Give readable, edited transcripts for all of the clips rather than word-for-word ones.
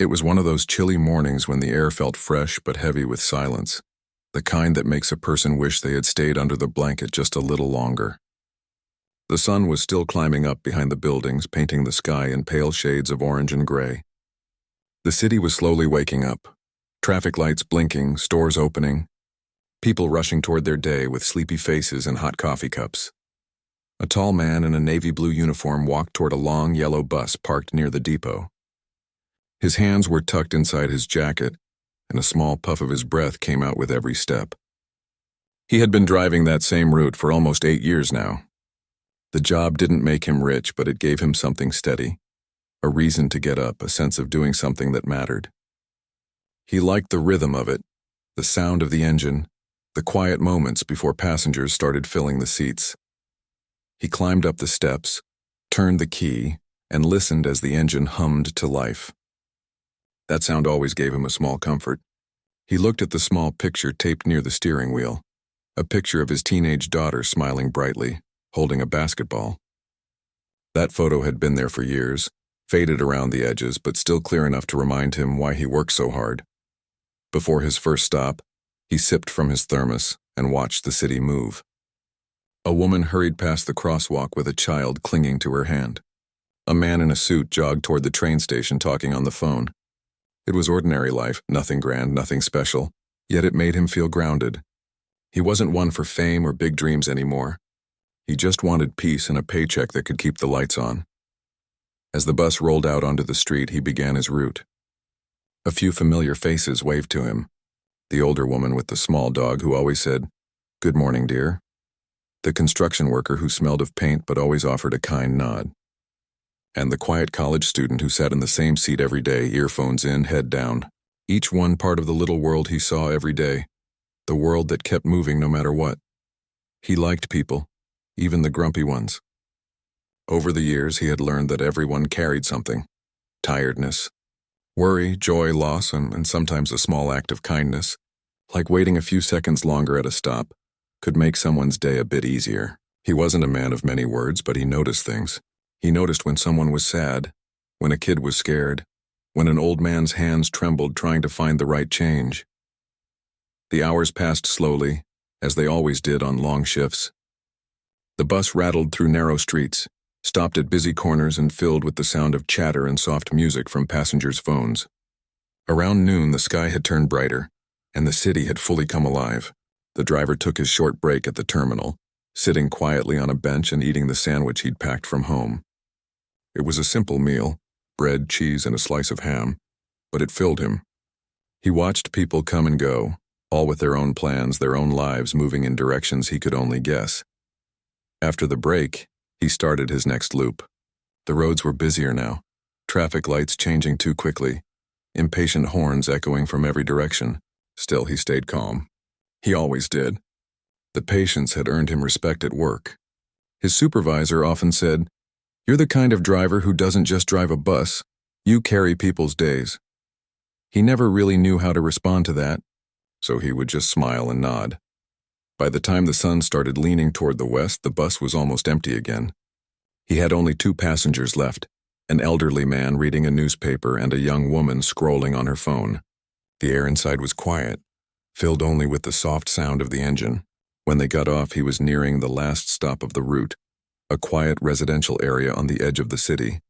It was one of those chilly mornings when the air felt fresh but heavy with silence, the kind that makes a person wish they had stayed under the blanket just a little longer. The sun was still climbing up behind the buildings, painting the sky in pale shades of orange and gray. The city was slowly waking up, traffic lights blinking, stores opening, people rushing toward their day with sleepy faces and hot coffee cups. A tall man in a navy blue uniform walked toward a long yellow bus parked near the depot. His hands were tucked inside his jacket, and a small puff of his breath came out with every step. He had been driving that same route for almost 8 years now. The job didn't make him rich, but it gave him something steady, a reason to get up, a sense of doing something that mattered. He liked the rhythm of it, the sound of the engine, the quiet moments before passengers started filling the seats. He climbed up the steps, turned the key, and listened as the engine hummed to life. That sound always gave him a small comfort. He looked at the small picture taped near the steering wheel, a picture of his teenage daughter smiling brightly, holding a basketball. That photo had been there for years, faded around the edges, but still clear enough to remind him why he worked so hard. Before his first stop, he sipped from his thermos and watched the city move. A woman hurried past the crosswalk with a child clinging to her hand. A man in a suit jogged toward the train station talking on the phone. It was ordinary life, nothing grand, nothing special, yet it made him feel grounded. He wasn't one for fame or big dreams anymore. He just wanted peace and a paycheck that could keep the lights on. As the bus rolled out onto the street, he began his route. A few familiar faces waved to him. The older woman with the small dog who always said, "Good morning, dear." The construction worker who smelled of paint but always offered a kind nod. And the quiet college student who sat in the same seat every day, earphones in, head down. Each one part of the little world he saw every day, the world that kept moving no matter what. He liked people, even the grumpy ones. Over the years, he had learned that everyone carried something. Tiredness, worry, joy, loss, and sometimes a small act of kindness, like waiting a few seconds longer at a stop, could make someone's day a bit easier. He wasn't a man of many words, but he noticed things. He noticed when someone was sad, when a kid was scared, when an old man's hands trembled trying to find the right change. The hours passed slowly, as they always did on long shifts. The bus rattled through narrow streets, stopped at busy corners and filled with the sound of chatter and soft music from passengers' phones. Around noon, the sky had turned brighter, and the city had fully come alive. The driver took his short break at the terminal, sitting quietly on a bench and eating the sandwich he'd packed from home. It was a simple meal, bread, cheese, and a slice of ham, but it filled him. He watched people come and go, all with their own plans, their own lives moving in directions he could only guess. After the break, he started his next loop. The roads were busier now, traffic lights changing too quickly, impatient horns echoing from every direction. Still, he stayed calm. He always did. The patience had earned him respect at work. His supervisor often said, "You're the kind of driver who doesn't just drive a bus, you carry people's days." He never really knew how to respond to that, so he would just smile and nod. By the time the sun started leaning toward the west, the bus was almost empty again. He had only 2 passengers left, an elderly man reading a newspaper and a young woman scrolling on her phone. The air inside was quiet, filled only with the soft sound of the engine. When they got off, he was nearing the last stop of the route, a quiet residential area on the edge of the city,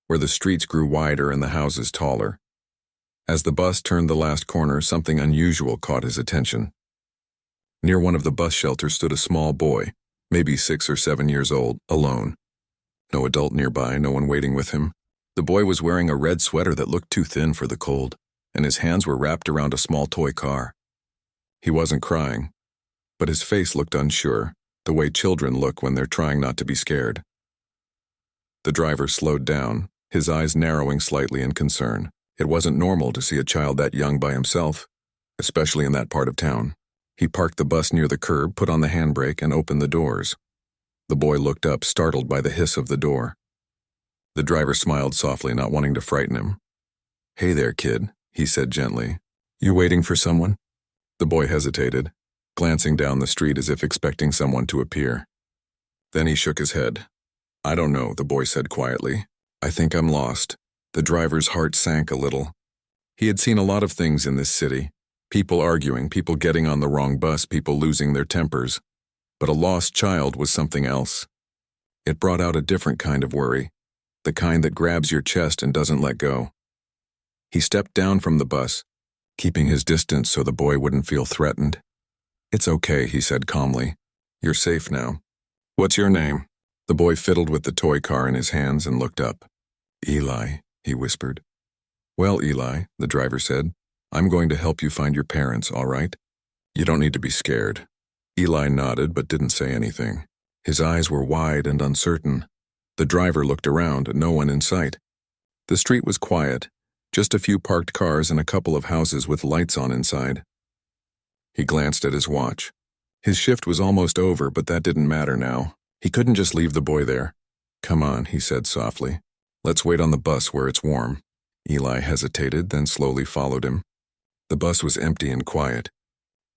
where the streets grew wider and the houses taller. As the bus turned the last corner, something unusual caught his attention. Near one of the bus shelters stood a small boy, maybe 6 or 7 years old, alone. No adult nearby, no one waiting with him. The boy was wearing a red sweater that looked too thin for the cold, and his hands were wrapped around a small toy car. He wasn't crying, but his face looked unsure, the way children look when they're trying not to be scared. The driver slowed down, his eyes narrowing slightly in concern. It wasn't normal to see a child that young by himself, especially in that part of town. He parked the bus near the curb, put on the handbrake, and opened the doors. The boy looked up, startled by the hiss of the door. The driver smiled softly, not wanting to frighten him. "Hey there, kid," he said gently. "You waiting for someone?" The boy hesitated, glancing down the street as if expecting someone to appear. Then he shook his head. "I don't know," the boy said quietly. "I think I'm lost." The driver's heart sank a little. He had seen a lot of things in this city. People arguing, people getting on the wrong bus, people losing their tempers. But a lost child was something else. It brought out a different kind of worry, the kind that grabs your chest and doesn't let go. He stepped down from the bus, keeping his distance so the boy wouldn't feel threatened. "It's okay," he said calmly. "You're safe now." "What's your name?" The boy fiddled with the toy car in his hands and looked up. "Eli," he whispered. "Well, Eli," the driver said, "I'm going to help you find your parents, all right? You don't need to be scared." Eli nodded but didn't say anything. His eyes were wide and uncertain. The driver looked around, no one in sight. The street was quiet, just a few parked cars and a couple of houses with lights on inside. He glanced at his watch. His shift was almost over, but that didn't matter now. He couldn't just leave the boy there. "Come on," he said softly. "Let's wait on the bus where it's warm." Eli hesitated, then slowly followed him. The bus was empty and quiet.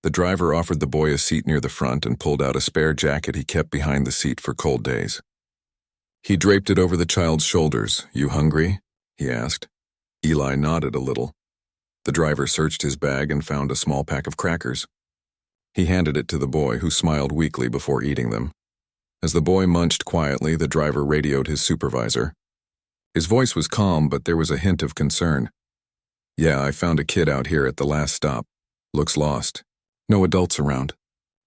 The driver offered the boy a seat near the front and pulled out a spare jacket he kept behind the seat for cold days. He draped it over the child's shoulders. "You hungry?" he asked. Eli nodded a little. The driver searched his bag and found a small pack of crackers. He handed it to the boy, who smiled weakly before eating them. As the boy munched quietly, the driver radioed his supervisor. His voice was calm, but there was a hint of concern. "Yeah, I found a kid out here at the last stop. Looks lost. No adults around.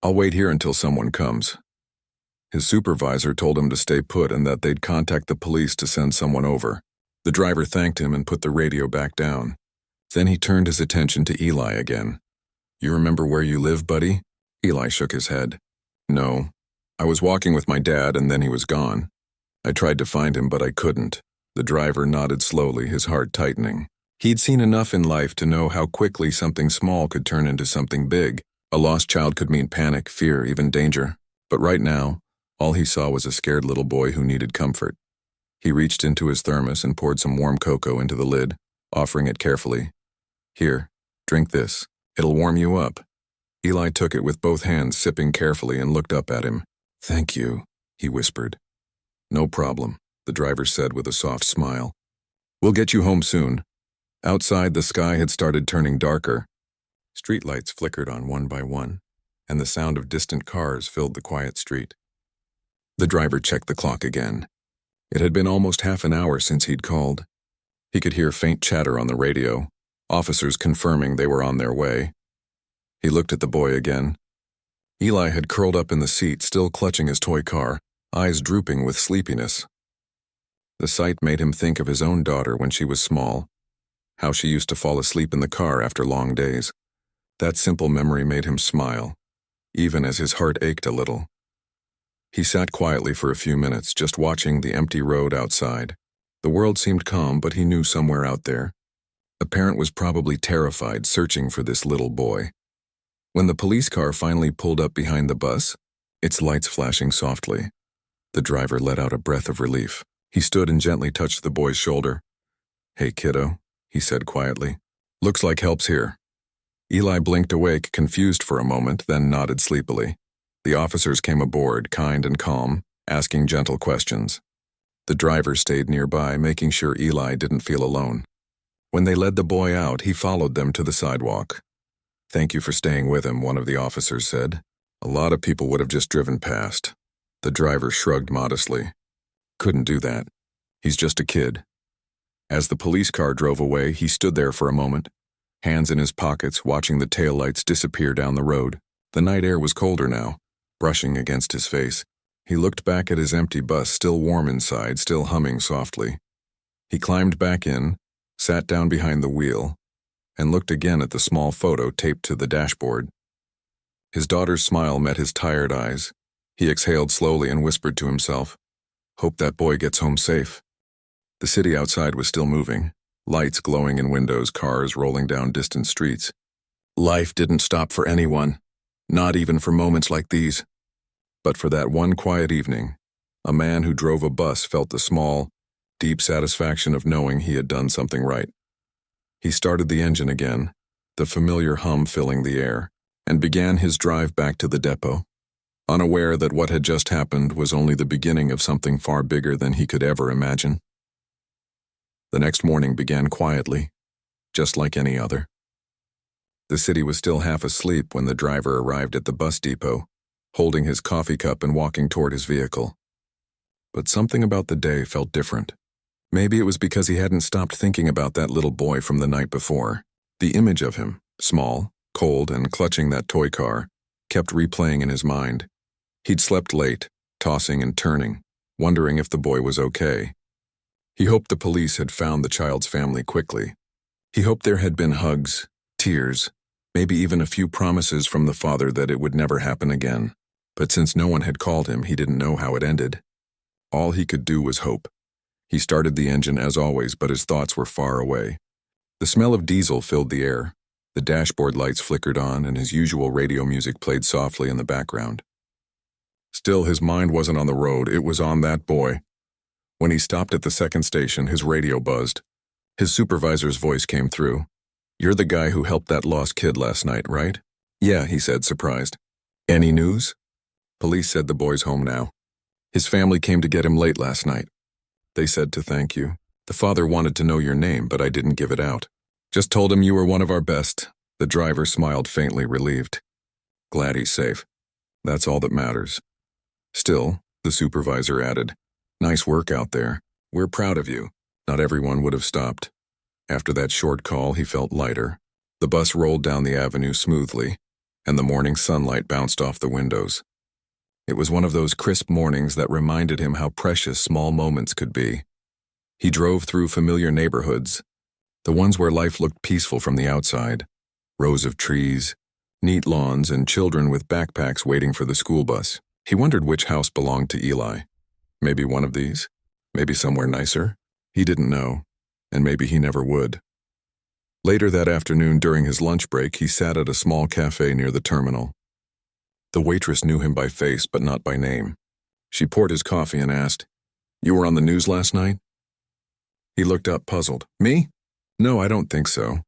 I'll wait here until someone comes." His supervisor told him to stay put and that they'd contact the police to send someone over. The driver thanked him and put the radio back down. Then he turned his attention to Eli again. "You remember where you live, buddy?" Eli shook his head. "No. I was walking with my dad and then he was gone. I tried to find him, but I couldn't." The driver nodded slowly, his heart tightening. He'd seen enough in life to know how quickly something small could turn into something big. A lost child could mean panic, fear, even danger. But right now, all he saw was a scared little boy who needed comfort. He reached into his thermos and poured some warm cocoa into the lid, offering it carefully. "Here, drink this. It'll warm you up." Eli took it with both hands, sipping carefully, and looked up at him. "Thank you," he whispered. "No problem," the driver said with a soft smile. "We'll get you home soon." Outside, the sky had started turning darker. Streetlights flickered on one by one, and the sound of distant cars filled the quiet street. The driver checked the clock again. It had been almost half an hour since he'd called. He could hear faint chatter on the radio, officers confirming they were on their way. He looked at the boy again. Eli had curled up in the seat, still clutching his toy car, eyes drooping with sleepiness. The sight made him think of his own daughter when she was small, how she used to fall asleep in the car after long days. That simple memory made him smile, even as his heart ached a little. He sat quietly for a few minutes, just watching the empty road outside. The world seemed calm, but he knew somewhere out there, a parent was probably terrified, searching for this little boy. When the police car finally pulled up behind the bus, its lights flashing softly, the driver let out a breath of relief. He stood and gently touched the boy's shoulder. "Hey, kiddo," he said quietly. "Looks like help's here." Eli blinked awake, confused for a moment, then nodded sleepily. The officers came aboard, kind and calm, asking gentle questions. The driver stayed nearby, making sure Eli didn't feel alone. When they led the boy out, he followed them to the sidewalk. "Thank you for staying with him," one of the officers said. "A lot of people would have just driven past." The driver shrugged modestly. "Couldn't do that. He's just a kid." As the police car drove away, he stood there for a moment, hands in his pockets, watching the taillights disappear down the road. The night air was colder now, brushing against his face. He looked back at his empty bus, still warm inside, still humming softly. He climbed back in, sat down behind the wheel, and looked again at the small photo taped to the dashboard. His daughter's smile met his tired eyes. He exhaled slowly and whispered to himself, "Hope that boy gets home safe." The city outside was still moving, lights glowing in windows, cars rolling down distant streets. Life didn't stop for anyone, not even for moments like these. But for that one quiet evening, a man who drove a bus felt the small, deep satisfaction of knowing he had done something right. He started the engine again, the familiar hum filling the air, and began his drive back to the depot, unaware that what had just happened was only the beginning of something far bigger than he could ever imagine. The next morning began quietly. just like any other. The city was still half asleep when the driver arrived at the bus depot, holding his coffee cup and walking toward his vehicle. But something about the day felt different. Maybe it was because he hadn't stopped thinking about that little boy from the night before. The image of him, small, cold, and clutching that toy car, kept replaying in his mind. He'd slept late, tossing and turning, wondering if the boy was okay. He hoped the police had found the child's family quickly. He hoped there had been hugs, tears, maybe even a few promises from the father that it would never happen again. But since no one had called him, he didn't know how it ended. All he could do was hope. He started the engine as always, but his thoughts were far away. The smell of diesel filled the air. The dashboard lights flickered on, and his usual radio music played softly in the background. Still, his mind wasn't on the road, it was on that boy. When he stopped at the second station, his radio buzzed. His supervisor's voice came through. "You're the guy who helped that lost kid last night, right?" "Yeah," he said, surprised. "Any news?" "Police said the boy's home now. His family came to get him late last night. They said to thank you. The father wanted to know your name, but I didn't give it out. Just told him you were one of our best." The driver smiled faintly, relieved. "Glad he's safe. That's all that matters." "Still," the supervisor added, "nice work out there. We're proud of you." Not everyone would have stopped. After that short call, he felt lighter. The bus rolled down the avenue smoothly, and the morning sunlight bounced off the windows. It was one of those crisp mornings that reminded him how precious small moments could be. He drove through familiar neighborhoods, the ones where life looked peaceful from the outside. Rows of trees, neat lawns, and children with backpacks waiting for the school bus. He wondered which house belonged to Eli. Maybe one of these? Maybe somewhere nicer? He didn't know, and maybe he never would. Later that afternoon during his lunch break, he sat at a small cafe near the terminal. The waitress knew him by face, but not by name. She poured his coffee and asked, "You were on the news last night?" He looked up, puzzled. "Me? No, I don't think so."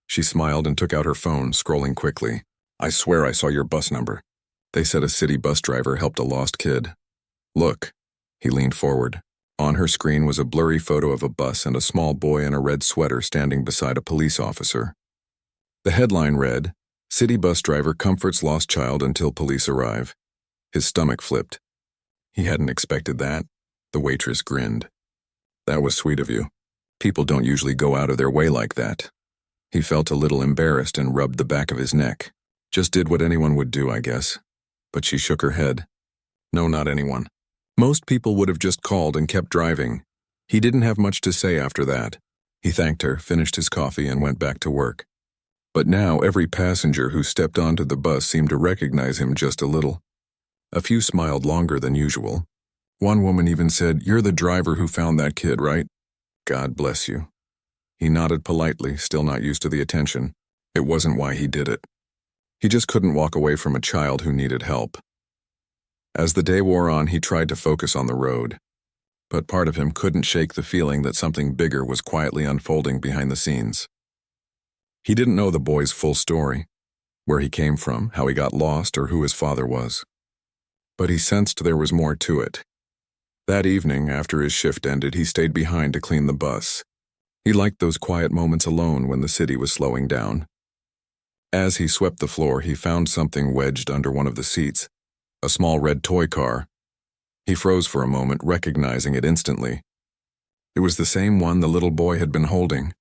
She smiled and took out her phone, scrolling quickly. "I swear I saw your bus number. They said a city bus driver helped a lost kid." "Look." He leaned forward. On her screen was a blurry photo of a bus and a small boy in a red sweater standing beside a police officer. The headline read, "City bus driver comforts lost child until police arrive." His stomach flipped. He hadn't expected that. The waitress grinned. "That was sweet of you. People don't usually go out of their way like that." He felt a little embarrassed and rubbed the back of his neck. Just did what anyone would do, I guess. But she shook her head. No, not anyone. Most people would have just called and kept driving. He didn't have much to say after that. He thanked her, finished his coffee, and went back to work. But now every passenger who stepped onto the bus seemed to recognize him just a little. A few smiled longer than usual. One woman even said, "You're the driver who found that kid, right?" "God bless you." He nodded politely, still not used to the attention. It wasn't why he did it. He just couldn't walk away from a child who needed help. As the day wore on, he tried to focus on the road. But part of him couldn't shake the feeling that something bigger was quietly unfolding behind the scenes. He didn't know the boy's full story, where he came from, how he got lost, or who his father was. But he sensed there was more to it. That evening, after his shift ended, he stayed behind to clean the bus. He liked those quiet moments alone when the city was slowing down. As he swept the floor, he found something wedged under one of the seats, a small red toy car. He froze for a moment, recognizing it instantly. It was the same one the little boy had been holding.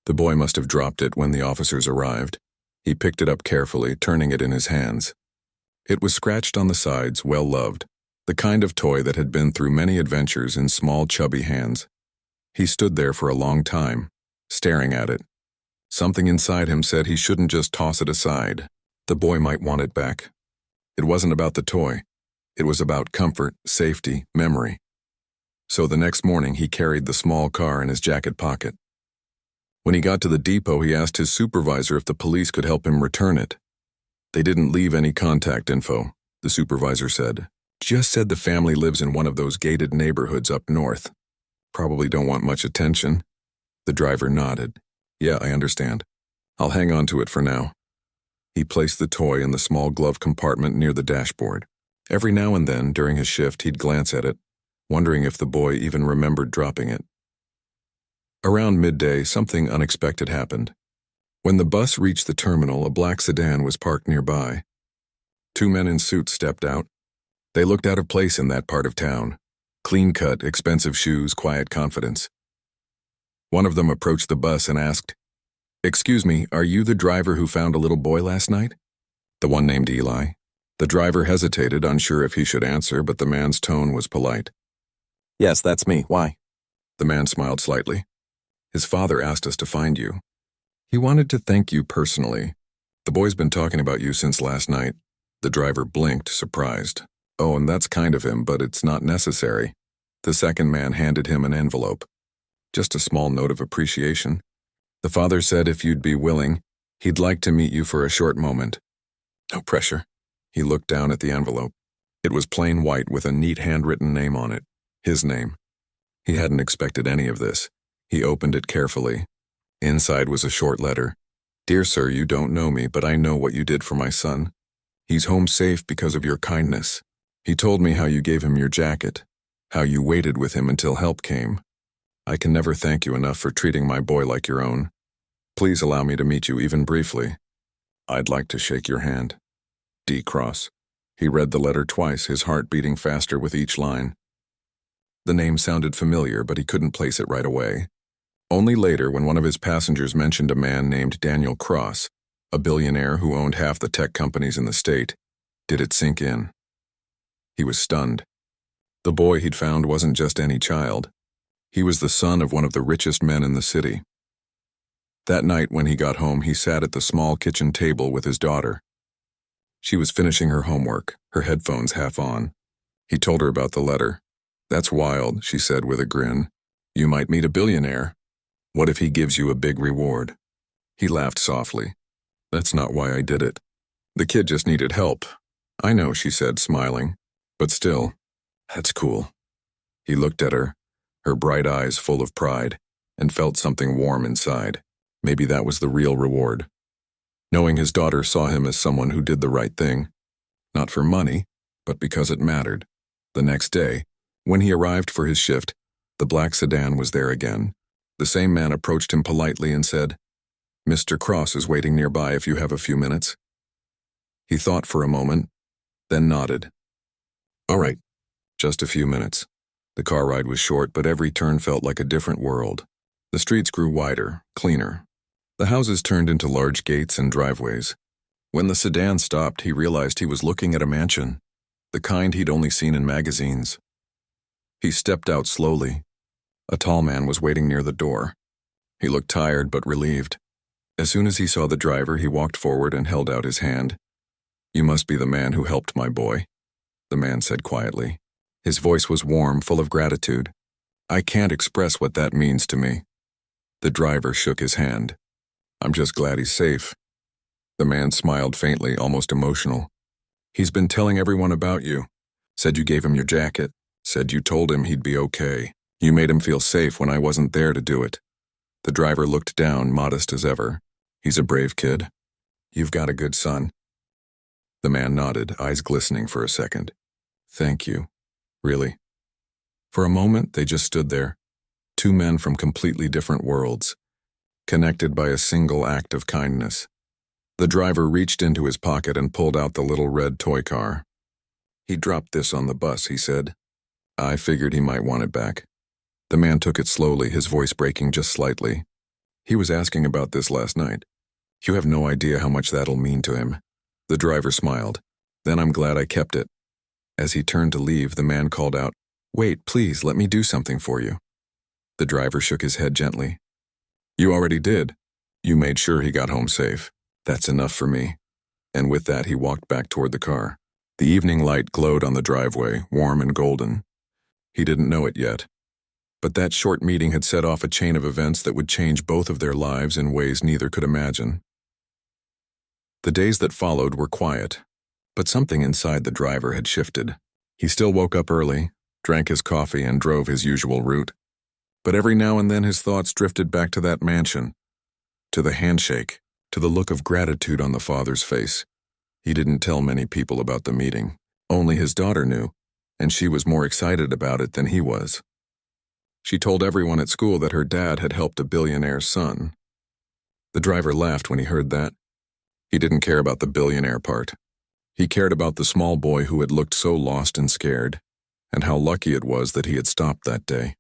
The boy must have dropped it when the officers arrived. He picked it up carefully, turning it in his hands. It was scratched on the sides, well-loved, the kind of toy that had been through many adventures in small, chubby hands. He stood there for a long time, staring at it. Something inside him said he shouldn't just toss it aside. The boy might want it back. It wasn't about the toy. It was about comfort, safety, memory. So the next morning he carried the small car in his jacket pocket. When he got to the depot, he asked his supervisor if the police could help him return it. "They didn't leave any contact info," the supervisor said. "Just said the family lives in one of those gated neighborhoods up north. Probably don't want much attention." The driver nodded. "Yeah, I understand. I'll hang on to it for now." He placed the toy in the small glove compartment near the dashboard. Every now and then, during his shift, he'd glance at it, wondering if the boy even remembered dropping it. Around midday, something unexpected happened. When the bus reached the terminal, a black sedan was parked nearby. Two men in suits stepped out. They looked out of place in that part of town. Clean-cut, expensive shoes, quiet confidence. One of them approached the bus and asked, "Excuse me, are you the driver who found a little boy last night?" The one named Eli. The driver hesitated, unsure if he should answer, but the man's tone was polite. "Yes, that's me. Why?" The man smiled slightly. "His father asked us to find you. He wanted to thank you personally. The boy's been talking about you since last night." The driver blinked, surprised. "Oh, and that's kind of him, but it's not necessary." The second man handed him an envelope. "Just a small note of appreciation. The father said if you'd be willing, he'd like to meet you for a short moment." "No pressure." He looked down at the envelope. It was plain white with a neat handwritten name on it. His name. He hadn't expected any of this. He opened it carefully. Inside was a short letter. "Dear sir, you don't know me, but I know what you did for my son. He's home safe because of your kindness. He told me how you gave him your jacket, how you waited with him until help came. I can never thank you enough for treating my boy like your own. Please allow me to meet you even briefly. I'd like to shake your hand. D. Cross." He read the letter twice, his heart beating faster with each line. The name sounded familiar, but he couldn't place it right away. Only later, when one of his passengers mentioned a man named Daniel Cross, a billionaire who owned half the tech companies in the state, did it sink in. He was stunned. The boy he'd found wasn't just any child. He was the son of one of the richest men in the city. That night when he got home, he sat at the small kitchen table with his daughter. She was finishing her homework, her headphones half on. He told her about the letter. "That's wild," she said with a grin. "You might meet a billionaire. What if he gives you a big reward?" He laughed softly. "That's not why I did it. The kid just needed help." "I know," she said, smiling. "But still, that's cool." He looked at her, her bright eyes full of pride, and felt something warm inside. Maybe that was the real reward. Knowing his daughter saw him as someone who did the right thing, not for money, but because it mattered. The next day, when he arrived for his shift, the black sedan was there again. The same man approached him politely and said, "Mr. Cross is waiting nearby if you have a few minutes." He thought for a moment, then nodded. "All right, just a few minutes." The car ride was short, but every turn felt like a different world. The streets grew wider, cleaner. The houses turned into large gates and driveways. When the sedan stopped, he realized he was looking at a mansion, the kind he'd only seen in magazines. He stepped out slowly. A tall man was waiting near the door. He looked tired but relieved. As soon as he saw the driver, he walked forward and held out his hand. "You must be the man who helped my boy," the man said quietly. His voice was warm, full of gratitude. "I can't express what that means to me." The driver shook his hand. "I'm just glad he's safe." The man smiled faintly, almost emotional. "He's been telling everyone about you. Said you gave him your jacket. Said you told him he'd be okay. You made him feel safe when I wasn't there to do it." The driver looked down, modest as ever. "He's a brave kid. You've got a good son." The man nodded, eyes glistening for a second. "Thank you. Really." For a moment, they just stood there. Two men from completely different worlds, connected by a single act of kindness. The driver reached into his pocket and pulled out the little red toy car. "He dropped this on the bus," he said. "I figured he might want it back." The man took it slowly, his voice breaking just slightly. "He was asking about this last night. You have no idea how much that'll mean to him." The driver smiled. "Then I'm glad I kept it." As he turned to leave, the man called out, "Wait, please, let me do something for you." The driver shook his head gently. "You already did. You made sure he got home safe. That's enough for me." And with that, he walked back toward the car. The evening light glowed on the driveway, warm and golden. He didn't know it yet, but that short meeting had set off a chain of events that would change both of their lives in ways neither could imagine. The days that followed were quiet, but something inside the driver had shifted. He still woke up early, drank his coffee, and drove his usual route. But every now and then his thoughts drifted back to that mansion, to the handshake, to the look of gratitude on the father's face. He didn't tell many people about the meeting. Only his daughter knew, and she was more excited about it than he was. She told everyone at school that her dad had helped a billionaire's son. The driver laughed when he heard that. He didn't care about the billionaire part. He cared about the small boy who had looked so lost and scared, and how lucky it was that he had stopped that day.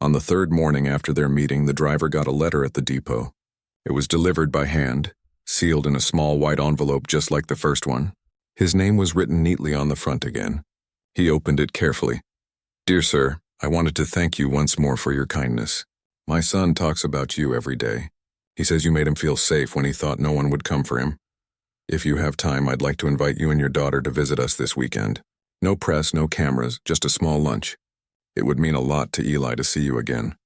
On the third morning after their meeting, the driver got a letter at the depot. It was delivered by hand, sealed in a small white envelope just like the first one. His name was written neatly on the front again. He opened it carefully. "Dear sir, I wanted to thank you once more for your kindness. My son talks about you every day. He says you made him feel safe when he thought no one would come for him. If you have time, I'd like to invite you and your daughter to visit us this weekend. No press, no cameras, just a small lunch. It would mean a lot to Eli to see you again.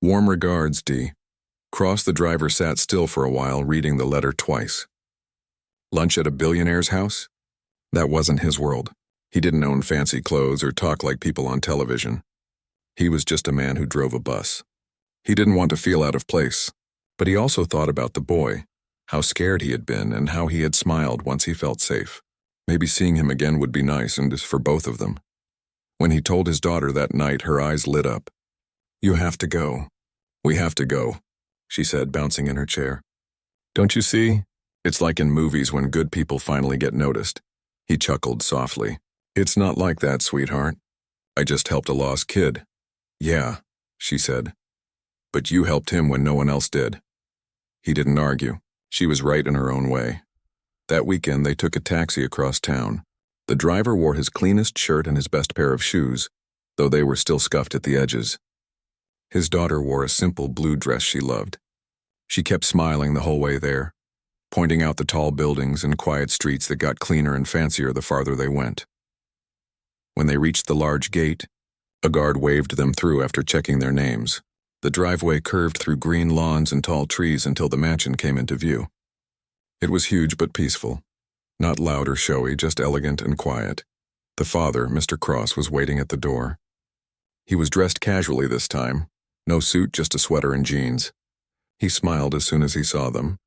Warm regards, D." Cross, the driver, sat still for a while, reading the letter twice. Lunch at a billionaire's house? That wasn't his world. He didn't own fancy clothes or talk like people on television. He was just a man who drove a bus. He didn't want to feel out of place, but he also thought about the boy, how scared he had been and how he had smiled once he felt safe. Maybe seeing him again would be nice, and for both of them. When he told his daughter that night, her eyes lit up. "You have to go. We have to go," she said, bouncing in her chair. "Don't you see? It's like in movies when good people finally get noticed." He chuckled softly. "It's not like that, sweetheart. I just helped a lost kid." "Yeah," she said. "But you helped him when no one else did." He didn't argue. She was right in her own way. That weekend, they took a taxi across town. The driver wore his cleanest shirt and his best pair of shoes, though they were still scuffed at the edges. His daughter wore a simple blue dress she loved. She kept smiling the whole way there, pointing out the tall buildings and quiet streets that got cleaner and fancier the farther they went. When they reached the large gate, a guard waved them through after checking their names. The driveway curved through green lawns and tall trees until the mansion came into view. It was huge but peaceful. Not loud or showy, just elegant and quiet. The father, Mr. Cross, was waiting at the door. He was dressed casually this time. No suit, just a sweater and jeans. He smiled as soon as he saw them.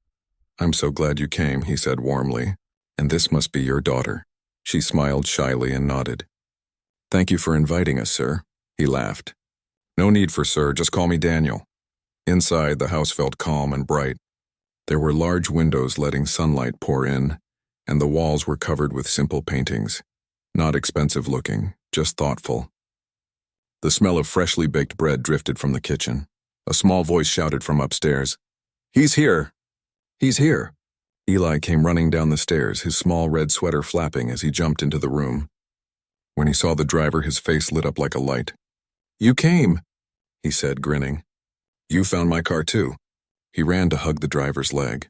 "I'm so glad you came," he said warmly. "And this must be your daughter." She smiled shyly and nodded. "Thank you for inviting us, sir," he laughed. "No need for sir, just call me Daniel." Inside, the house felt calm and bright. There were large windows letting sunlight pour in, and the walls were covered with simple paintings. Not expensive looking, just thoughtful. The smell of freshly baked bread drifted from the kitchen. A small voice shouted from upstairs, "He's here! He's here!" Eli came running down the stairs, his small red sweater flapping as he jumped into the room. When he saw the driver, his face lit up like a light. "You came," he said, grinning. "You found my car too." He ran to hug the driver's leg.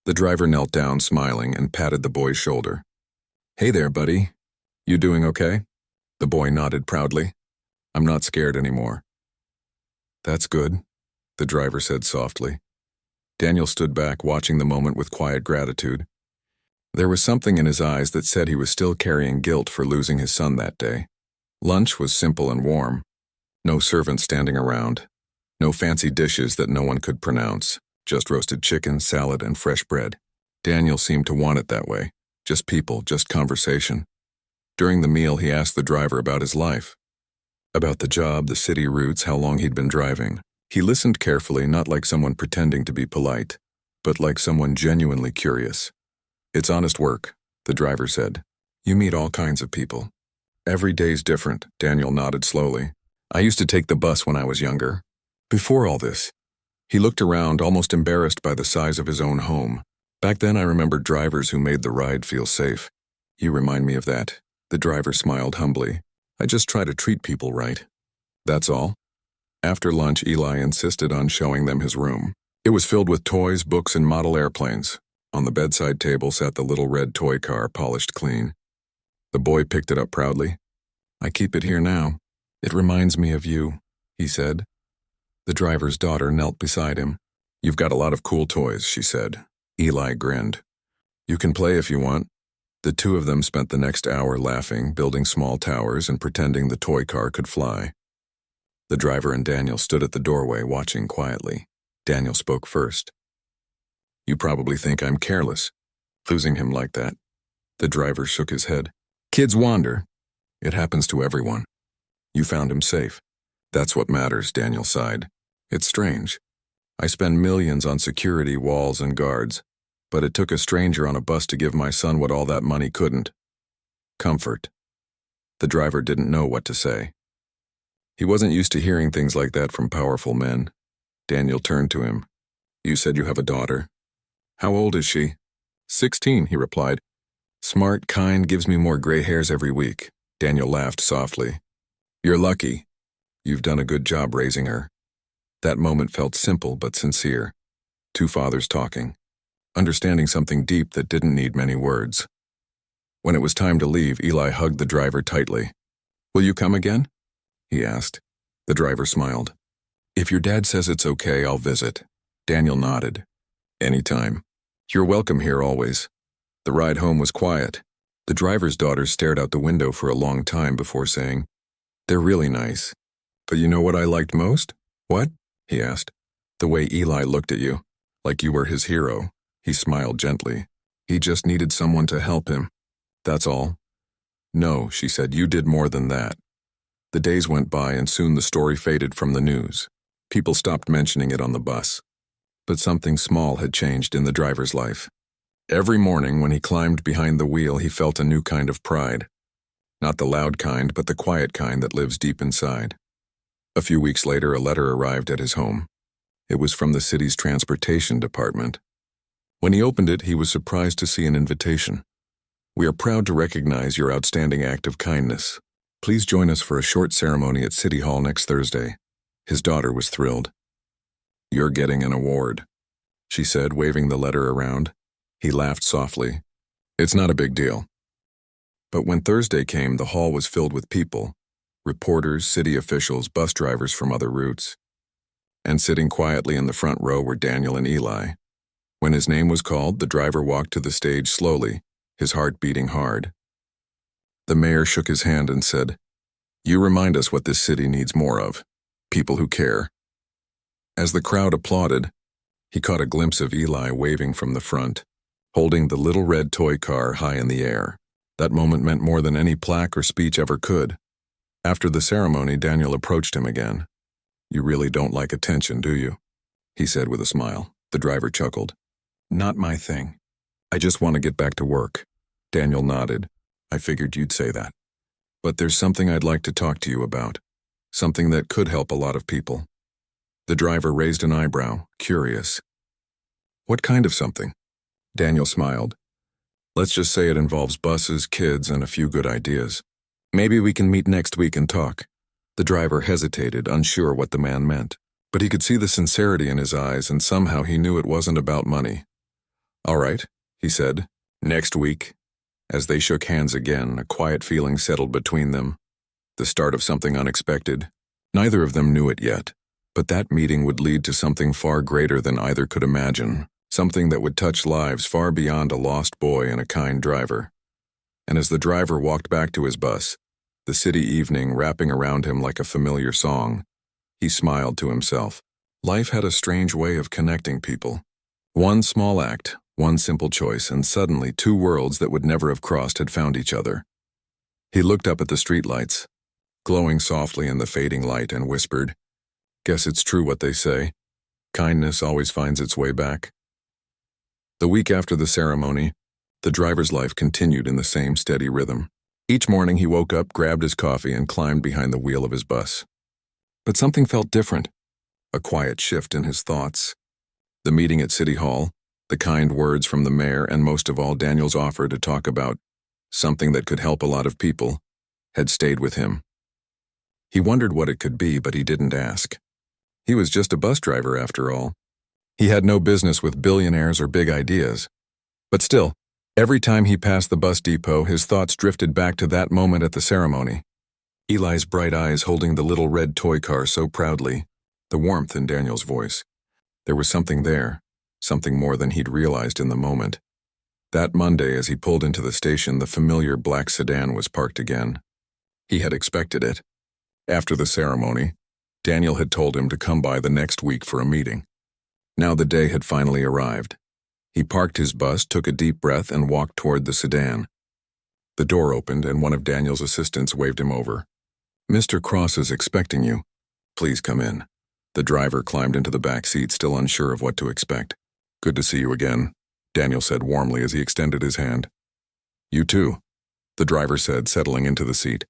The driver knelt down, smiling, and patted the boy's shoulder. "Hey there, buddy. You doing okay?" The boy nodded proudly. "I'm not scared anymore." "That's good," the driver said softly. Daniel stood back, watching the moment with quiet gratitude. There was something in his eyes that said he was still carrying guilt for losing his son that day. Lunch was simple and warm. No servants standing around. No fancy dishes that no one could pronounce. Just roasted chicken, salad, and fresh bread. Daniel seemed to want it that way. Just people, just conversation. During the meal, he asked the driver about his life. About the job, the city routes, how long he'd been driving. He listened carefully, not like someone pretending to be polite, but like someone genuinely curious. "It's honest work," the driver said. "You meet all kinds of people. Every day's different," Daniel nodded slowly. "I used to take the bus when I was younger. Before all this." He looked around, almost embarrassed by the size of his own home. "Back then I remembered drivers who made the ride feel safe." "You remind me of that." The driver smiled humbly. "I just try to treat people right. That's all." After lunch, Eli insisted on showing them his room. It was filled with toys, books, and model airplanes. On the bedside table sat the little red toy car, polished clean. The boy picked it up proudly. "I keep it here now. It reminds me of you," he said. The driver's daughter knelt beside him. "You've got a lot of cool toys," she said. Eli grinned. "You can play if you want." The two of them spent the next hour laughing, building small towers, and pretending the toy car could fly. The driver and Daniel stood at the doorway, watching quietly. Daniel spoke first. "You probably think I'm careless, losing him like that." The driver shook his head. "Kids wander. It happens to everyone. You found him safe. That's what matters, Daniel sighed. It's strange. I spend millions on security, walls, and guards, but it took a stranger on a bus to give my son what all that money couldn't. Comfort. The driver didn't know what to say. He wasn't used to hearing things like that from powerful men. Daniel turned to him. You said you have a daughter. How old is she? 16, he replied. Smart, kind, gives me more gray hairs every week. Daniel laughed softly. You're lucky. You've done a good job raising her. That moment felt simple but sincere. Two fathers talking, understanding something deep that didn't need many words. When it was time to leave, Eli hugged the driver tightly. Will you come again? He asked. The driver smiled. If your dad says it's okay, I'll visit. Daniel nodded. Anytime. You're welcome here always. The ride home was quiet. The driver's daughter stared out the window for a long time before saying, They're really nice. But you know what I liked most? What? He asked. The way Eli looked at you, like you were his hero. He smiled gently. He just needed someone to help him. That's all. No, she said, you did more than that. The days went by and soon the story faded from the news. People stopped mentioning it on the bus. But something small had changed in the driver's life. Every morning when he climbed behind the wheel, he felt a new kind of pride. Not the loud kind, but the quiet kind that lives deep inside. A few weeks later, a letter arrived at his home. It was from the city's transportation department. When he opened it, he was surprised to see an invitation. We are proud to recognize your outstanding act of kindness. Please join us for a short ceremony at City Hall next Thursday. His daughter was thrilled. You're getting an award, she said, waving the letter around. He laughed softly. It's not a big deal. But when Thursday came, the hall was filled with people. Reporters, city officials, bus drivers from other routes. And sitting quietly in the front row were Daniel and Eli. When his name was called, the driver walked to the stage slowly, his heart beating hard. The mayor shook his hand and said, You remind us what this city needs more of, people who care. As the crowd applauded, he caught a glimpse of Eli waving from the front, holding the little red toy car high in the air. That moment meant more than any plaque or speech ever could. After the ceremony, Daniel approached him again. You really don't like attention, do you? He said with a smile. The driver chuckled. Not my thing. I just want to get back to work. Daniel nodded. I figured you'd say that. But there's something I'd like to talk to you about. Something that could help a lot of people. The driver raised an eyebrow, curious. What kind of something? Daniel smiled. Let's just say it involves buses, kids, and a few good ideas. Maybe we can meet next week and talk. The driver hesitated, unsure what the man meant. But he could see the sincerity in his eyes, and somehow he knew it wasn't about money. All right, he said. Next week. As they shook hands again, a quiet feeling settled between them. The start of something unexpected. Neither of them knew it yet. But that meeting would lead to something far greater than either could imagine. Something that would touch lives far beyond a lost boy and a kind driver. And as the driver walked back to his bus, the city evening wrapping around him like a familiar song, he smiled to himself. Life had a strange way of connecting people. One small act, one simple choice, and suddenly two worlds that would never have crossed had found each other. He looked up at the streetlights, glowing softly in the fading light, and whispered, Guess it's true what they say. Kindness always finds its way back. The week after the ceremony, the driver's life continued in the same steady rhythm. Each morning he woke up, grabbed his coffee, and climbed behind the wheel of his bus. But something felt different, a quiet shift in his thoughts. The meeting at City Hall, the kind words from the mayor, and most of all Daniel's offer to talk about something that could help a lot of people, had stayed with him. He wondered what it could be, but he didn't ask. He was just a bus driver after all. He had no business with billionaires or big ideas. But still, every time he passed the bus depot, his thoughts drifted back to that moment at the ceremony. Eli's bright eyes holding the little red toy car so proudly, the warmth in Daniel's voice. There was something there, something more than he'd realized in the moment. That Monday, as he pulled into the station, the familiar black sedan was parked again. He had expected it. After the ceremony, Daniel had told him to come by the next week for a meeting. Now the day had finally arrived. He parked his bus, took a deep breath, and walked toward the sedan. The door opened, and one of Daniel's assistants waved him over. Mr. Cross is expecting you. Please come in. The driver climbed into the back seat, still unsure of what to expect. Good to see you again, Daniel said warmly as he extended his hand. You too, the driver said, settling into the seat.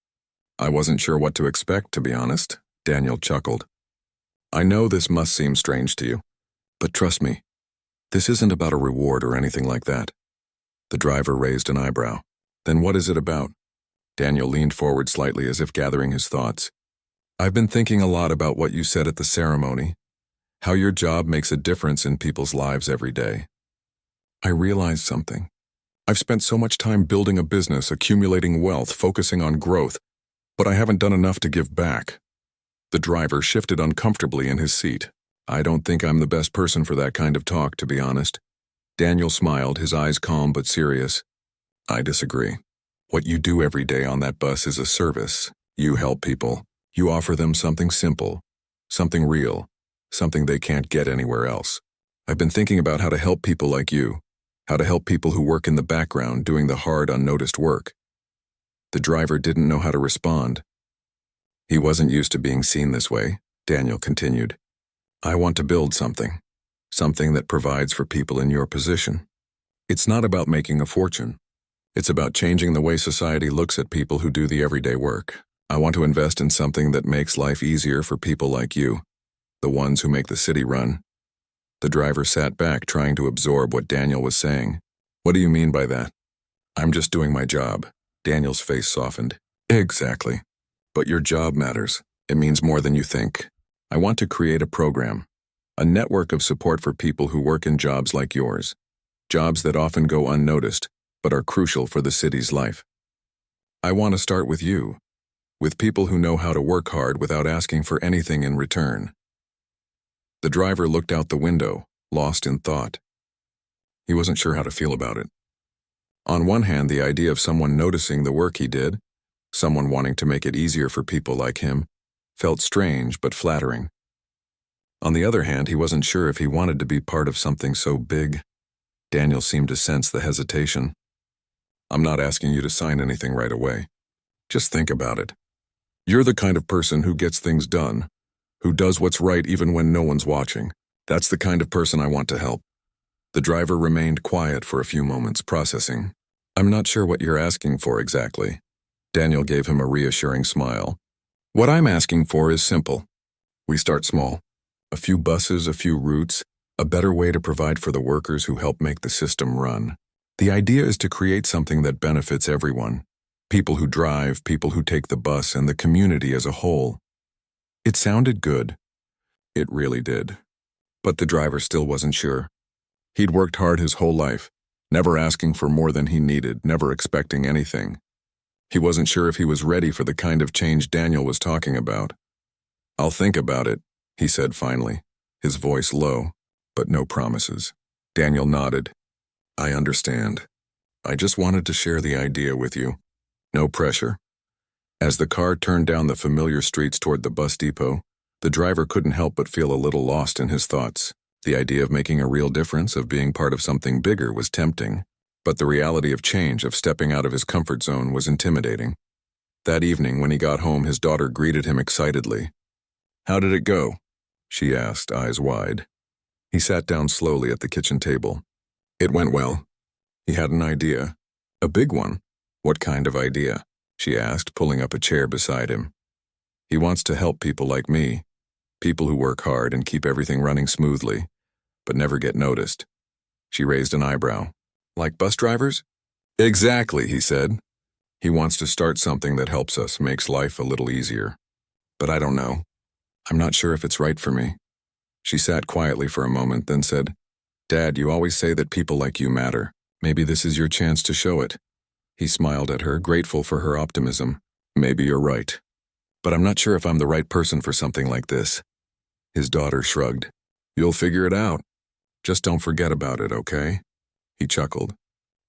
I wasn't sure what to expect, to be honest, Daniel chuckled. I know this must seem strange to you, but trust me, this isn't about a reward or anything like that. The driver raised an eyebrow. Then what is it about? Daniel leaned forward slightly as if gathering his thoughts. I've been thinking a lot about what you said at the ceremony, how your job makes a difference in people's lives every day. I realized something. I've spent so much time building a business, accumulating wealth, focusing on growth, but I haven't done enough to give back. The driver shifted uncomfortably in his seat. I don't think I'm the best person for that kind of talk, to be honest. Daniel smiled, his eyes calm but serious. I disagree. What you do every day on that bus is a service. You help people. You offer them something simple, something real, something they can't get anywhere else. I've been thinking about how to help people like you, how to help people who work in the background doing the hard, unnoticed work. The driver didn't know how to respond. He wasn't used to being seen this way, Daniel continued. I want to build something that provides for people in your position. It's not about making a fortune. It's about changing the way society looks at people who do the everyday work. I want to invest in something that makes life easier for people like you, the ones who make the city run. The driver sat back, trying to absorb what Daniel was saying. What do you mean by that? I'm just doing my job. Daniel's face softened. Exactly. But your job matters. It means more than you think. I want to create a program, a network of support for people who work in jobs like yours, jobs that often go unnoticed, but are crucial for the city's life. I want to start with you, with people who know how to work hard without asking for anything in return. The driver looked out the window, lost in thought. He wasn't sure how to feel about it. On one hand, the idea of someone noticing the work he did, someone wanting to make it easier for people like him, felt strange but flattering. On the other hand, he wasn't sure if he wanted to be part of something so big. Daniel seemed to sense the hesitation. I'm not asking you to sign anything right away. Just think about it. You're the kind of person who gets things done, who does what's right even when no one's watching. That's the kind of person I want to help. The driver remained quiet for a few moments, processing. I'm not sure what you're asking for exactly. Daniel gave him a reassuring smile. What I'm asking for is simple. We start small. A few buses, a few routes, a better way to provide for the workers who help make the system run. The idea is to create something that benefits everyone. People who drive, people who take the bus, and the community as a whole. It sounded good. It really did. But the driver still wasn't sure. He'd worked hard his whole life, never asking for more than he needed, never expecting anything. He wasn't sure if he was ready for the kind of change Daniel was talking about. I'll think about it, he said finally, his voice low, but no promises. Daniel nodded. I understand. I just wanted to share the idea with you. No pressure. As the car turned down the familiar streets toward the bus depot, the driver couldn't help but feel a little lost in his thoughts. The idea of making a real difference, of being part of something bigger, was tempting. But the reality of change, of stepping out of his comfort zone, was intimidating. That evening, when he got home, his daughter greeted him excitedly. How did it go? She asked, eyes wide. He sat down slowly at the kitchen table. It went well. He had an idea. A big one. What kind of idea? She asked, pulling up a chair beside him. He wants to help people like me, people who work hard and keep everything running smoothly, but never get noticed. She raised an eyebrow. Like bus drivers? Exactly, he said. He wants to start something that helps us, makes life a little easier. But I don't know. I'm not sure if it's right for me. She sat quietly for a moment, then said, Dad, you always say that people like you matter. Maybe this is your chance to show it. He smiled at her, grateful for her optimism. Maybe you're right. But I'm not sure if I'm the right person for something like this. His daughter shrugged. You'll figure it out. Just don't forget about it, okay? He chuckled.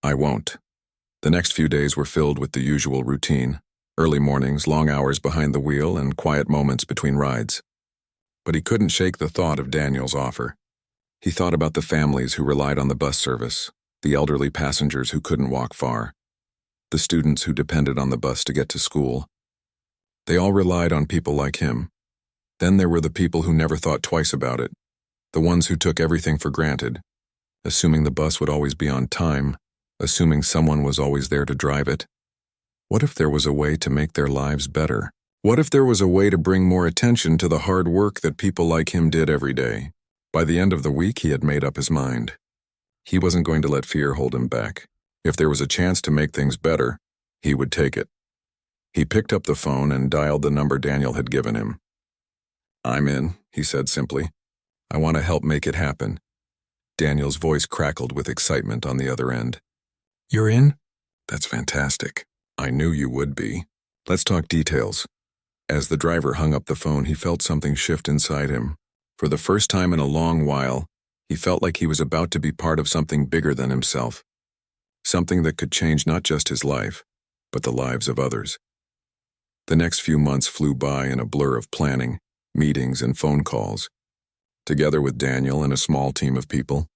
I won't. The next few days were filled with the usual routine. Early mornings, long hours behind the wheel, and quiet moments between rides. But he couldn't shake the thought of Daniel's offer. He thought about the families who relied on the bus service, the elderly passengers who couldn't walk far, the students who depended on the bus to get to school. They all relied on people like him. Then there were the people who never thought twice about it, the ones who took everything for granted, assuming the bus would always be on time, assuming someone was always there to drive it. What if there was a way to make their lives better? What if there was a way to bring more attention to the hard work that people like him did every day? By the end of the week, he had made up his mind. He wasn't going to let fear hold him back. If there was a chance to make things better, he would take it. He picked up the phone and dialed the number Daniel had given him. "I'm in," he said simply. "I want to help make it happen." Daniel's voice crackled with excitement on the other end. "You're in? That's fantastic. I knew you would be. Let's talk details." As the driver hung up the phone, he felt something shift inside him. For the first time in a long while, he felt like he was about to be part of something bigger than himself. Something that could change not just his life, but the lives of others. The next few months flew by in a blur of planning, meetings, and phone calls. Together with Daniel and a small team of people,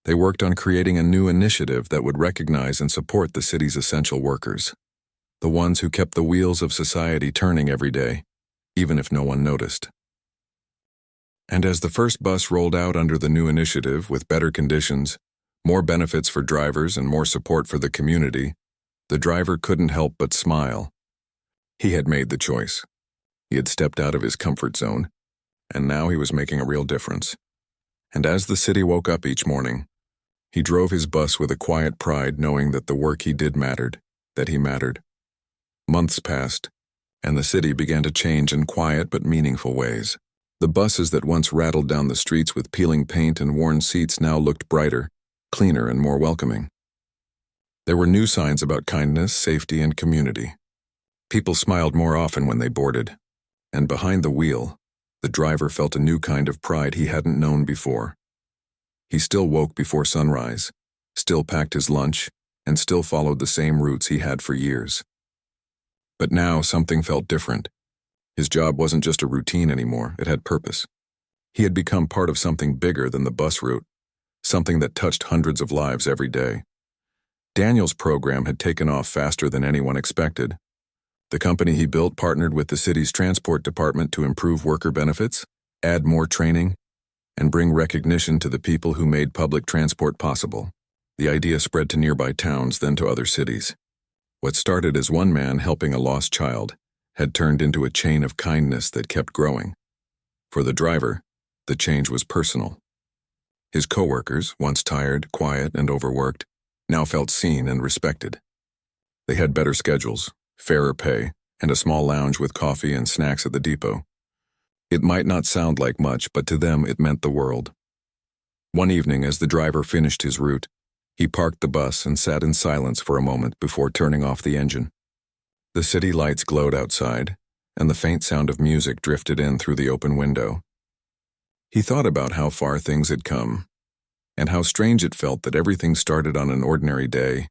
they worked on creating a new initiative that would recognize and support the city's essential workers, the ones who kept the wheels of society turning every day, even if no one noticed. And as the first bus rolled out under the new initiative with better conditions, more benefits for drivers and more support for the community, the driver couldn't help but smile. He had made the choice. He had stepped out of his comfort zone, and now he was making a real difference. And as the city woke up each morning, he drove his bus with a quiet pride, knowing that the work he did mattered, that he mattered. Months passed, and the city began to change in quiet but meaningful ways. The buses that once rattled down the streets with peeling paint and worn seats now looked brighter, cleaner, and more welcoming. There were new signs about kindness, safety, and community. People smiled more often when they boarded, and behind the wheel, the driver felt a new kind of pride he hadn't known before. He still woke before sunrise, still packed his lunch, and still followed the same routes he had for years. But now something felt different. His job wasn't just a routine anymore, it had purpose. He had become part of something bigger than the bus route, something that touched hundreds of lives every day. Daniel's program had taken off faster than anyone expected. The company he built partnered with the city's transport department to improve worker benefits, add more training, and bring recognition to the people who made public transport possible. The idea spread to nearby towns, then to other cities. What started as one man helping a lost child had turned into a chain of kindness that kept growing. For the driver, the change was personal. His coworkers, once tired, quiet, and overworked, now felt seen and respected. They had better schedules, fairer pay, and a small lounge with coffee and snacks at the depot. It might not sound like much, but to them it meant the world. One evening, as the driver finished his route, he parked the bus and sat in silence for a moment before turning off the engine. The city lights glowed outside, and the faint sound of music drifted in through the open window. He thought about how far things had come, and how strange it felt that everything started on an ordinary day,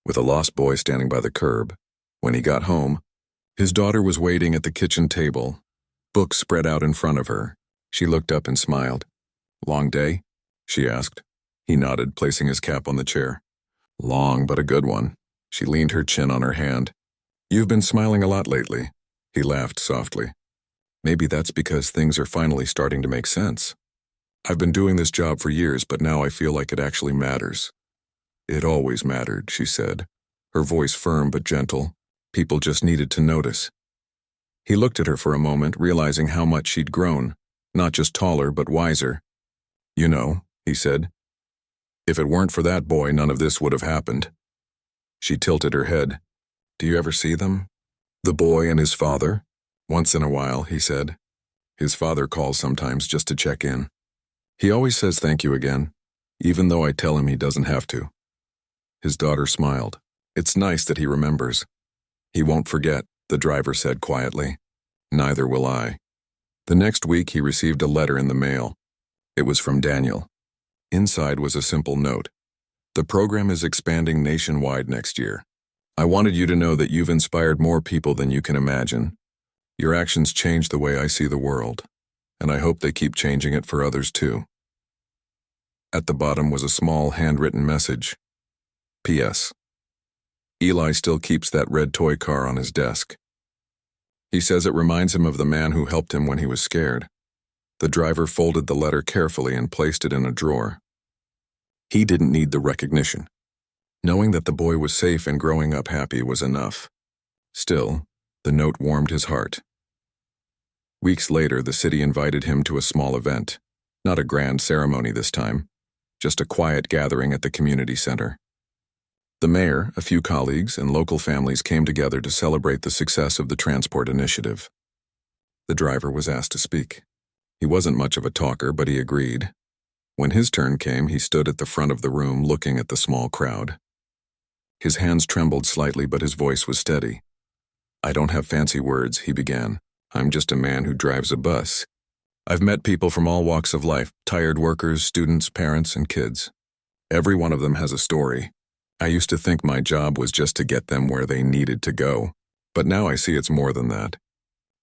with a lost boy standing by the curb. When he got home, his daughter was waiting at the kitchen table, books spread out in front of her. She looked up and smiled. "Long day?" she asked. He nodded, placing his cap on the chair. "Long, but a good one." She leaned her chin on her hand. "You've been smiling a lot lately." He laughed softly. "Maybe that's because things are finally starting to make sense. I've been doing this job for years, but now I feel like it actually matters." "It always mattered," she said, her voice firm but gentle. People just needed to notice. He looked at her for a moment, realizing how much she'd grown, not just taller, but wiser. "You know," he said, "if it weren't for that boy, none of this would have happened." She tilted her head. "Do you ever see them? The boy and his father?" "Once in a while," he said. "His father calls sometimes just to check in. He always says thank you again, even though I tell him he doesn't have to." His daughter smiled. "It's nice that he remembers." "He won't forget," the driver said quietly. "Neither will I." The next week he received a letter in the mail. It was from Daniel. Inside was a simple note. "The program is expanding nationwide next year. I wanted you to know that you've inspired more people than you can imagine. Your actions change the way I see the world, and I hope they keep changing it for others too." At the bottom was a small handwritten message. P.S. Eli still keeps that red toy car on his desk. He says it reminds him of the man who helped him when he was scared. The driver folded the letter carefully and placed it in a drawer. He didn't need the recognition. Knowing that the boy was safe and growing up happy was enough. Still, the note warmed his heart. Weeks later, the city invited him to a small event. Not a grand ceremony this time, just a quiet gathering at the community center. The mayor, a few colleagues, and local families came together to celebrate the success of the transport initiative. The driver was asked to speak. He wasn't much of a talker, but he agreed. When his turn came, he stood at the front of the room looking at the small crowd. His hands trembled slightly, but his voice was steady. "I don't have fancy words," he began. "I'm just a man who drives a bus. I've met people from all walks of life, tired workers, students, parents, and kids. Every one of them has a story. I used to think my job was just to get them where they needed to go, but now I see it's more than that.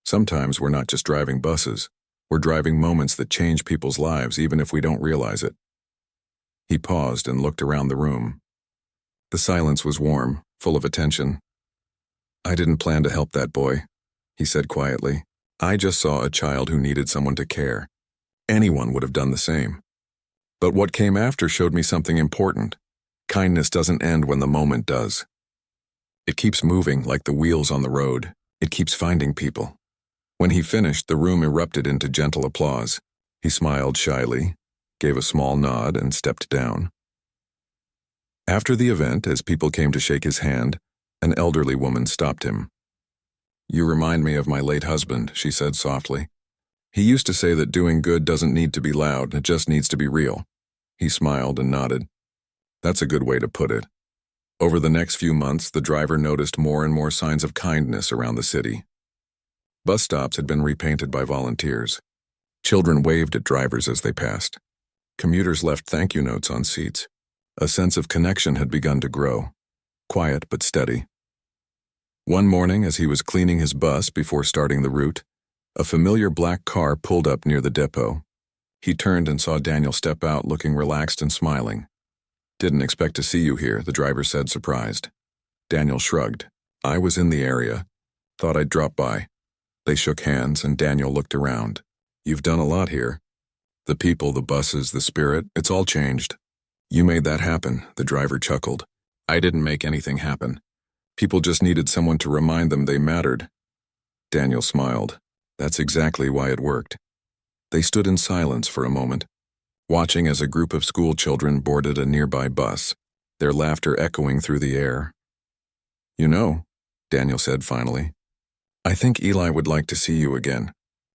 Sometimes we're not just driving buses, we're driving moments that change people's lives even if we don't realize it." He paused and looked around the room. The silence was warm, full of attention. "I didn't plan to help that boy," he said quietly. "I just saw a child who needed someone to care. Anyone would have done the same. But what came after showed me something important. Kindness doesn't end when the moment does. It keeps moving like the wheels on the road. It keeps finding people." When he finished, the room erupted into gentle applause. He smiled shyly, gave a small nod, and stepped down. After the event, as people came to shake his hand, an elderly woman stopped him. "You remind me of my late husband," she said softly. "He used to say that doing good doesn't need to be loud, it just needs to be real." He smiled and nodded. "That's a good way to put it." Over the next few months, the driver noticed more and more signs of kindness around the city. Bus stops had been repainted by volunteers. Children waved at drivers as they passed. Commuters left thank you notes on seats. A sense of connection had begun to grow, quiet but steady. One morning, as he was cleaning his bus before starting the route, a familiar black car pulled up near the depot. He turned and saw Daniel step out, looking relaxed and smiling. "Didn't expect to see you here," the driver said, surprised. Daniel shrugged. "I was in the area. Thought I'd drop by." They shook hands, and Daniel looked around. "You've done a lot here. The people, the buses, the spirit, it's all changed." "You made that happen," the driver chuckled. "I didn't make anything happen. People just needed someone to remind them they mattered." Daniel smiled. That's exactly why it worked. They stood in silence for a moment, watching as a group of school children boarded a nearby bus, their laughter echoing through the air. "You know," Daniel said finally, "I think Eli would like to see you again.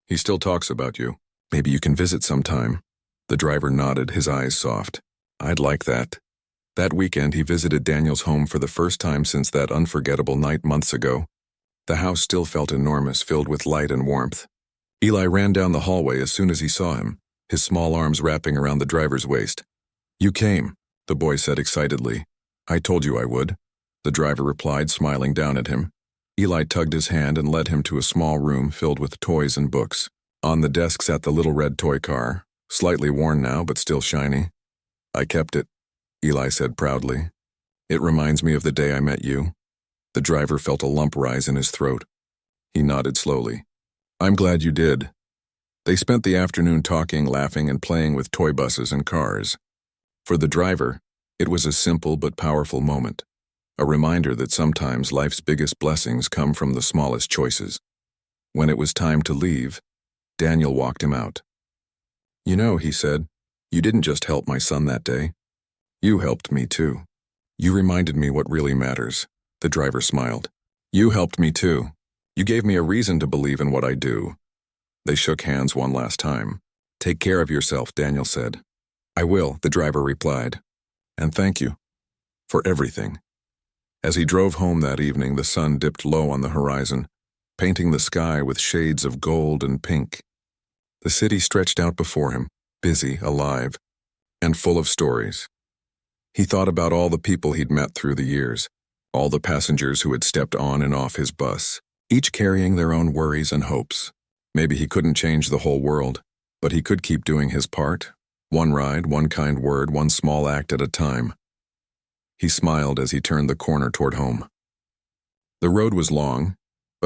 He still talks about you. Maybe you can visit sometime." The driver nodded, his eyes soft. "I'd like that." That weekend, he visited Daniel's home for the first time since that unforgettable night months ago. The house still felt enormous, filled with light and warmth. Eli ran down the hallway as soon as he saw him, his small arms wrapping around the driver's waist. "You came," the boy said excitedly. "I told you I would," the driver replied, smiling down at him. Eli tugged his hand and led him to a small room filled with toys and books. On the desk sat the little red toy car, slightly worn now but still shiny. "I kept it," Eli said proudly. "It reminds me of the day I met you." The driver felt a lump rise in his throat. He nodded slowly. "I'm glad you did." They spent the afternoon talking, laughing, and playing with toy buses and cars. For the driver, it was a simple but powerful moment, a reminder that sometimes life's biggest blessings come from the smallest choices. When it was time to leave, Daniel walked him out. "You know," he said, "you didn't just help my son that day. You helped me too. You reminded me what really matters." The driver smiled. "You helped me too. You gave me a reason to believe in what I do." They shook hands one last time. "Take care of yourself," Daniel said. "I will," the driver replied. "And thank you for everything." As he drove home that evening, the sun dipped low on the horizon, painting the sky with shades of gold and pink. The city stretched out before him, busy, alive, and full of stories. He thought about all the people he'd met through the years, all the passengers who had stepped on and off his bus, each carrying their own worries and hopes. Maybe he couldn't change the whole world, but he could keep doing his part, one ride, one kind word, one small act at a time. He smiled as he turned the corner toward home. The road was long,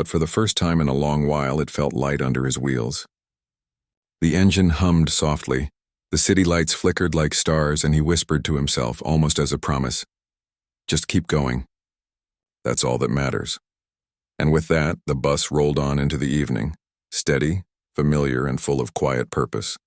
but for the first time in a long while it felt light under his wheels. The engine hummed softly, the city lights flickered like stars, and he whispered to himself, almost as a promise, "Just keep going. That's all that matters." And with that, the bus rolled on into the evening, steady, familiar, and full of quiet purpose.